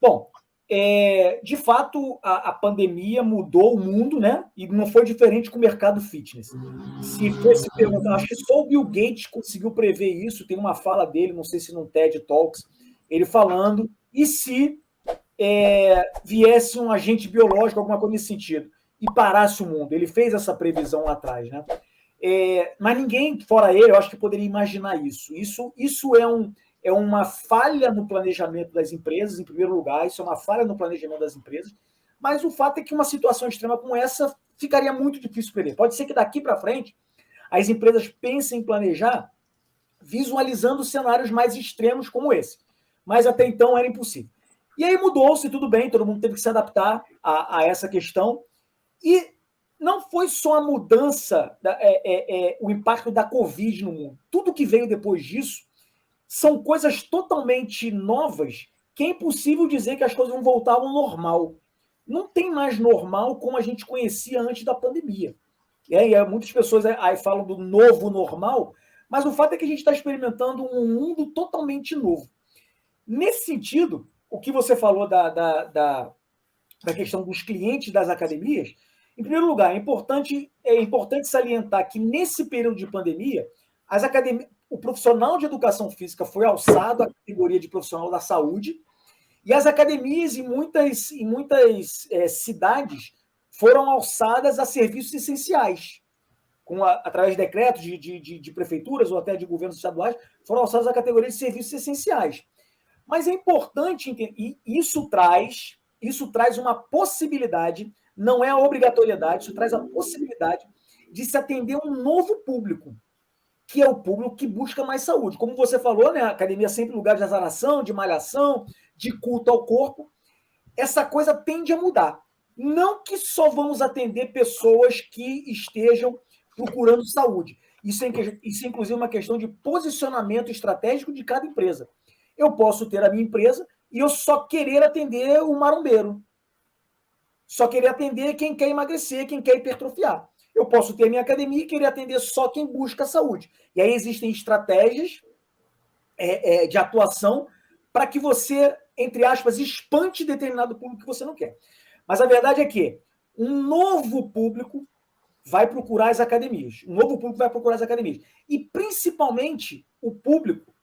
Bom, de fato, a pandemia mudou o mundo, né? E não foi diferente com o mercado fitness. Se fosse perguntar, acho que só o Bill Gates conseguiu prever isso. Tem uma fala dele, não sei se no TED Talks, ele falando, e se viesse um agente biológico, alguma coisa nesse sentido, e parasse o mundo? Ele fez essa previsão lá atrás, né? Mas ninguém, fora ele, eu acho que poderia imaginar isso. Isso é uma falha no planejamento das empresas, em primeiro lugar, isso é uma falha no planejamento das empresas, mas o fato é que uma situação extrema como essa ficaria muito difícil prever. Pode ser que daqui para frente as empresas pensem em planejar visualizando cenários mais extremos como esse, mas até então era impossível. E aí mudou-se, tudo bem, todo mundo teve que se adaptar a essa questão, e não foi só a mudança, o impacto da Covid no mundo. Tudo que veio depois disso são coisas totalmente novas que é impossível dizer que as coisas vão voltar ao normal. Não tem mais normal como a gente conhecia antes da pandemia. Muitas pessoas aí falam do novo normal, mas o fato é que a gente está experimentando um mundo totalmente novo. Nesse sentido, o que você falou da questão dos clientes das academias, em primeiro lugar, é importante salientar que nesse período de pandemia, as academias, o profissional de educação física foi alçado à categoria de profissional da saúde, e as academias em muitas cidades foram alçadas a serviços essenciais, através de decretos de prefeituras ou até de governos estaduais, foram alçadas à categoria de serviços essenciais. Mas é importante entender, e isso traz uma possibilidade, não é a obrigatoriedade, isso traz a possibilidade de se atender um novo público, que é o público que busca mais saúde. Como você falou, né, a academia é sempre lugar de azaração, de malhação, de culto ao corpo. Essa coisa tende a mudar. Não que só vamos atender pessoas que estejam procurando saúde. Isso é inclusive uma questão de posicionamento estratégico de cada empresa. Eu posso ter a minha empresa e eu só querer atender o marombeiro. Só querer atender quem quer emagrecer, quem quer hipertrofiar. Eu posso ter a minha academia e querer atender só quem busca saúde. E aí existem estratégias de atuação para que você, entre aspas, espante determinado público que você não quer. Mas a verdade é que um novo público vai procurar as academias. Um novo público vai procurar as academias. E principalmente o público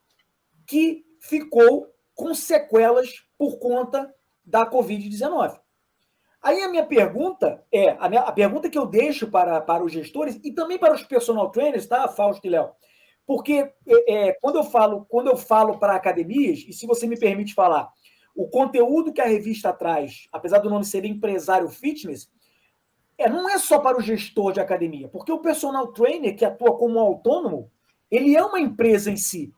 que ficou com sequelas por conta da Covid-19. Aí a minha pergunta a pergunta que eu deixo para os gestores e também para os personal trainers, tá, Fausto e Léo? Porque quando eu falo para academias, e se você me permite falar, o conteúdo que a revista traz, apesar do nome ser empresário fitness, não é só para o gestor de academia, porque o personal trainer que atua como autônomo, ele é uma empresa em si.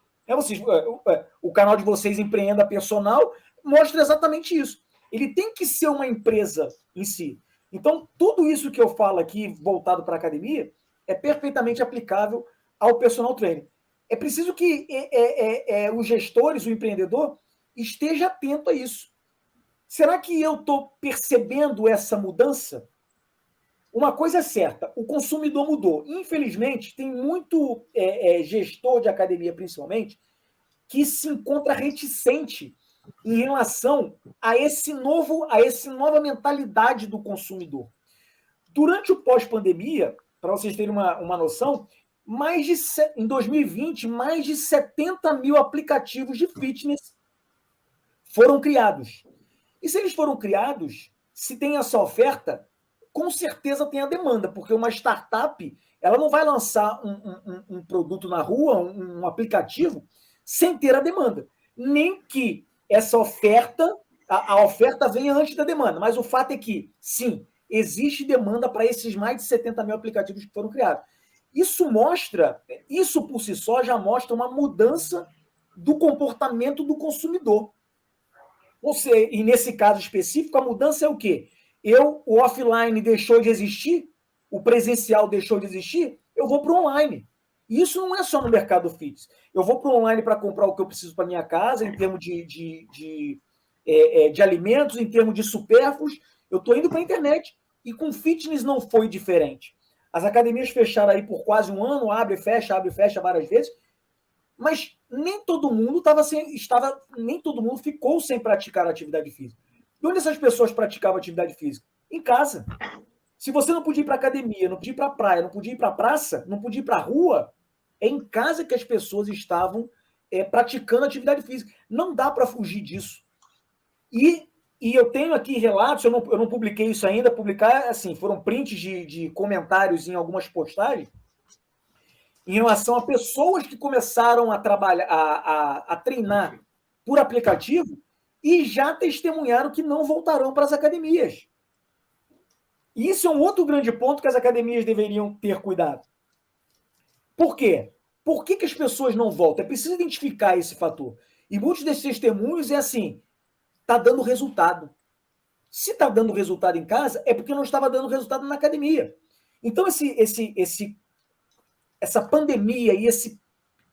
O canal de vocês, Empreenda Personal, mostra exatamente isso. Ele tem que ser uma empresa em si. Então, tudo isso que eu falo aqui, voltado para a academia, é perfeitamente aplicável ao personal trainer. É preciso que os gestores, o empreendedor, esteja atento a isso. Será que eu estou percebendo essa mudança? Uma coisa é certa, o consumidor mudou. Infelizmente, tem muito gestor de academia, principalmente, que se encontra reticente em relação a essa nova mentalidade do consumidor. Durante o pós-pandemia, para vocês terem uma noção, em 2020, mais de 70 mil aplicativos de fitness foram criados. E se eles foram criados, se tem essa oferta, com certeza tem a demanda, porque uma startup ela não vai lançar um produto na rua, um aplicativo, sem ter a demanda. Nem que essa oferta, a oferta venha antes da demanda. Mas o fato é que, sim, existe demanda para esses mais de 70 mil aplicativos que foram criados. Isso por si só já mostra uma mudança do comportamento do consumidor. E nesse caso específico, a mudança é o quê? O offline deixou de existir, o presencial deixou de existir, eu vou para o online. E isso não é só no mercado fitness. Eu vou para o online para comprar o que eu preciso para minha casa, em termos de alimentos, em termos de supérfluos. Eu estou indo para a internet. E com fitness não foi diferente. As academias fecharam aí por quase um ano, abre e fecha várias vezes. Mas nem todo mundo nem todo mundo ficou sem praticar atividade física. E onde essas pessoas praticavam atividade física? Em casa. Se você não podia ir para academia, não podia ir para a praia, não podia ir para a praça, não podia ir para a rua, é em casa que as pessoas estavam praticando atividade física. Não dá para fugir disso. E eu tenho aqui relatos, eu não publiquei isso ainda, publicar, assim, foram prints de comentários em algumas postagens, em relação a pessoas que começaram a trabalhar, a treinar por aplicativo e já testemunharam que não voltarão para as academias. E isso é um outro grande ponto que as academias deveriam ter cuidado. Por quê? Por que as pessoas não voltam? É preciso identificar esse fator. E muitos desses testemunhos é assim, está dando resultado. Se está dando resultado em casa, é porque não estava dando resultado na academia. Então, essa pandemia e esse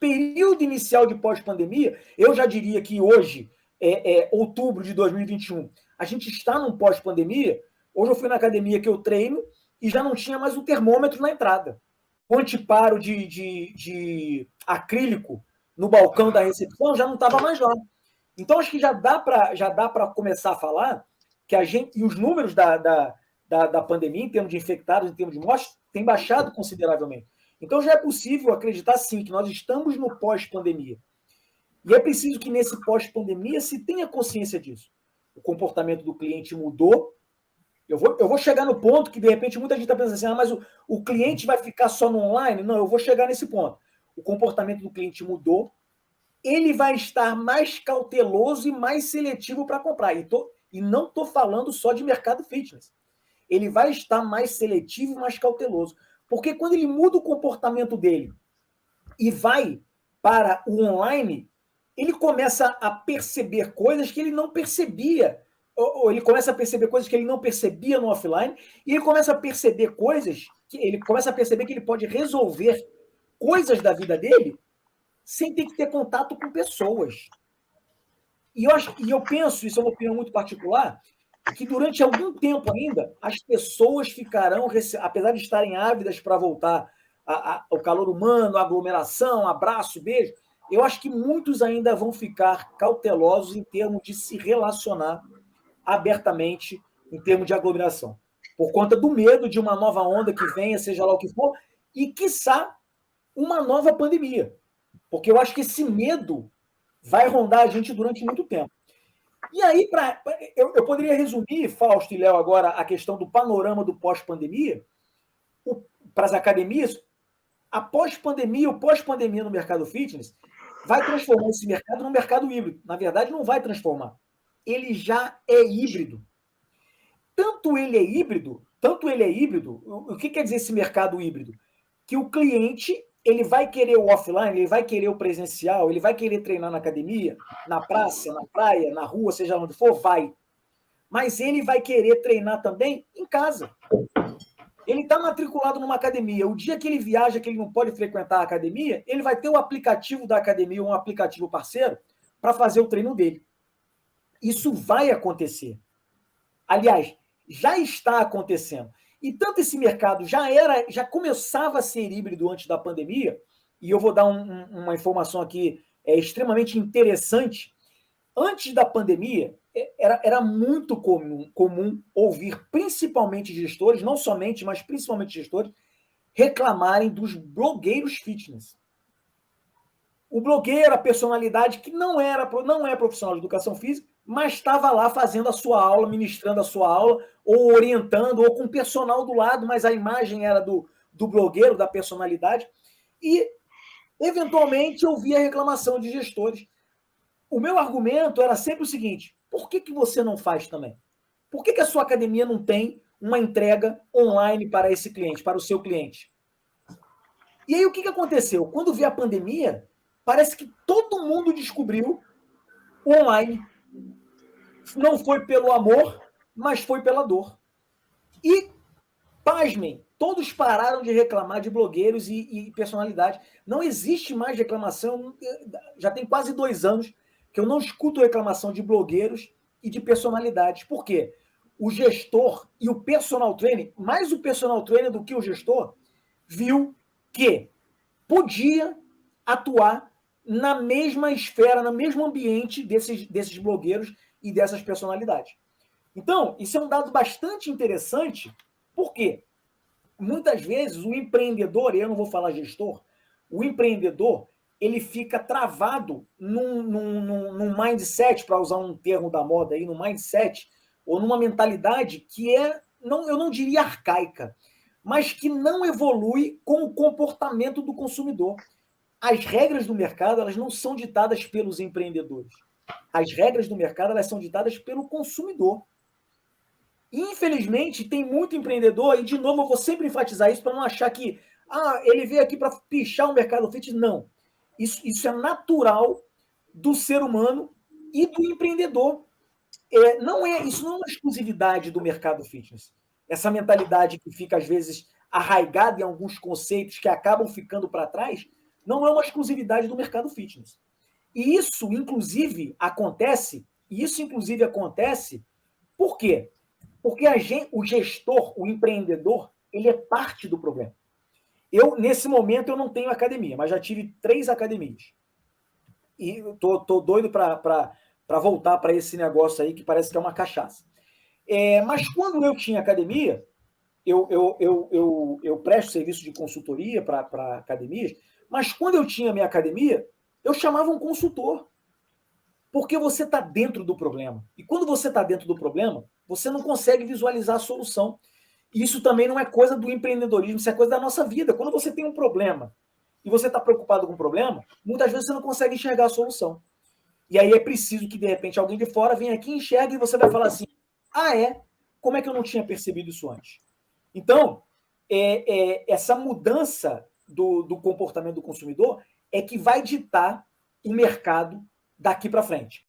período inicial de pós-pandemia, eu já diria que hoje, outubro de 2021, a gente está num pós-pandemia. Hoje eu fui na academia que eu treino e já não tinha mais o termômetro na entrada. O antiparo de acrílico no balcão da recepção já não estava mais lá. Então, acho que já dá para começar a falar que a gente, e os números da pandemia, em termos de infectados, em termos de mortes, têm baixado consideravelmente. Então, já é possível acreditar, sim, que nós estamos no pós-pandemia. E é preciso que, nesse pós-pandemia, se tenha consciência disso. O comportamento do cliente mudou. Eu vou chegar no ponto que, de repente, muita gente está pensando assim, mas o cliente vai ficar só no online? Não, eu vou chegar nesse ponto. O comportamento do cliente mudou, ele vai estar mais cauteloso e mais seletivo para comprar. E não estou falando só de mercado fitness. Ele vai estar mais seletivo e mais cauteloso. Porque quando ele muda o comportamento dele e vai para o online, ele começa a perceber coisas que ele não percebia. Ou ele começa a perceber coisas que ele não percebia no offline, e ele começa a perceber coisas que ele começa a perceber que ele pode resolver coisas da vida dele sem ter que ter contato com pessoas. E eu penso, isso é uma opinião muito particular, que durante algum tempo ainda as pessoas ficarão, apesar de estarem ávidas para voltar ao calor humano, aglomeração, abraço, beijo, eu acho que muitos ainda vão ficar cautelosos em termos de se relacionar abertamente em termos de aglomeração, por conta do medo de uma nova onda que venha, seja lá o que for, e, quiçá, uma nova pandemia. Porque eu acho que esse medo vai rondar a gente durante muito tempo. E aí, eu poderia resumir, Fausto e Léo, agora, a questão do panorama do pós-pandemia para as academias. A pós-pandemia, o pós-pandemia no mercado fitness vai transformar esse mercado num mercado híbrido. Na verdade, não vai transformar. Ele já é híbrido. Tanto ele é híbrido, o que quer dizer esse mercado híbrido? Que o cliente ele vai querer o offline, ele vai querer o presencial, ele vai querer treinar na academia, na praça, na praia, na rua, seja onde for, vai. Mas ele vai querer treinar também em casa. Ele está matriculado numa academia. O dia que ele viaja, que ele não pode frequentar a academia, ele vai ter o aplicativo da academia, um aplicativo parceiro, para fazer o treino dele. Isso vai acontecer. Aliás, já está acontecendo. E tanto esse mercado já começava a ser híbrido antes da pandemia, e eu vou dar uma informação aqui extremamente interessante. Antes da pandemia, era muito comum ouvir, principalmente gestores, não somente, mas principalmente gestores, reclamarem dos blogueiros fitness. O blogueiro, a personalidade que não é profissional de educação física, mas estava lá fazendo a sua aula, ministrando a sua aula, ou orientando, ou com o personal do lado, mas a imagem era do blogueiro, da personalidade. E, eventualmente, eu via reclamação de gestores. O meu argumento era sempre o seguinte: por que você não faz também? Por que a sua academia não tem uma entrega online para esse cliente, para o seu cliente? E aí, o que aconteceu? Quando veio a pandemia, parece que todo mundo descobriu o online. Não foi pelo amor, mas foi pela dor. E, pasmem, todos pararam de reclamar de blogueiros e personalidades. Não existe mais reclamação. Já tem quase 2 anos que eu não escuto reclamação de blogueiros e de personalidades. Por quê? O gestor e o personal trainer, mais o personal trainer do que o gestor, viu que podia atuar na mesma esfera, no mesmo ambiente desses blogueiros e dessas personalidades. Então, isso é um dado bastante interessante, porque muitas vezes o empreendedor, eu não vou falar gestor, o empreendedor, ele fica travado num mindset, para usar um termo da moda aí, num mindset, ou numa mentalidade que é, não, eu não diria arcaica, mas que não evolui com o comportamento do consumidor. As regras do mercado, elas não são ditadas pelos empreendedores. As regras do mercado, elas são ditadas pelo consumidor. Infelizmente, tem muito empreendedor, e de novo eu vou sempre enfatizar isso para não achar que ele veio aqui para pichar o mercado fitness. Não. Isso é natural do ser humano e do empreendedor. Isso não é uma exclusividade do mercado fitness. Essa mentalidade que fica, às vezes, arraigada em alguns conceitos que acabam ficando para trás, não é uma exclusividade do mercado fitness. E isso, inclusive, acontece por quê? Porque o gestor, o empreendedor, ele é parte do problema. Nesse momento, eu não tenho academia, mas já tive 3 academias. E tô doido para voltar para esse negócio aí, que parece que é uma cachaça. Mas quando eu tinha academia, eu presto serviço de consultoria para academias, mas quando eu tinha minha academia, eu chamava um consultor. Porque você está dentro do problema. E quando você está dentro do problema, você não consegue visualizar a solução. E isso também não é coisa do empreendedorismo, isso é coisa da nossa vida. Quando você tem um problema e você está preocupado com o problema, muitas vezes você não consegue enxergar a solução. E aí é preciso que, de repente, alguém de fora venha aqui, enxergue e você vai falar assim, como é que eu não tinha percebido isso antes? Então, essa mudança do comportamento do consumidor é que vai ditar o mercado daqui para frente.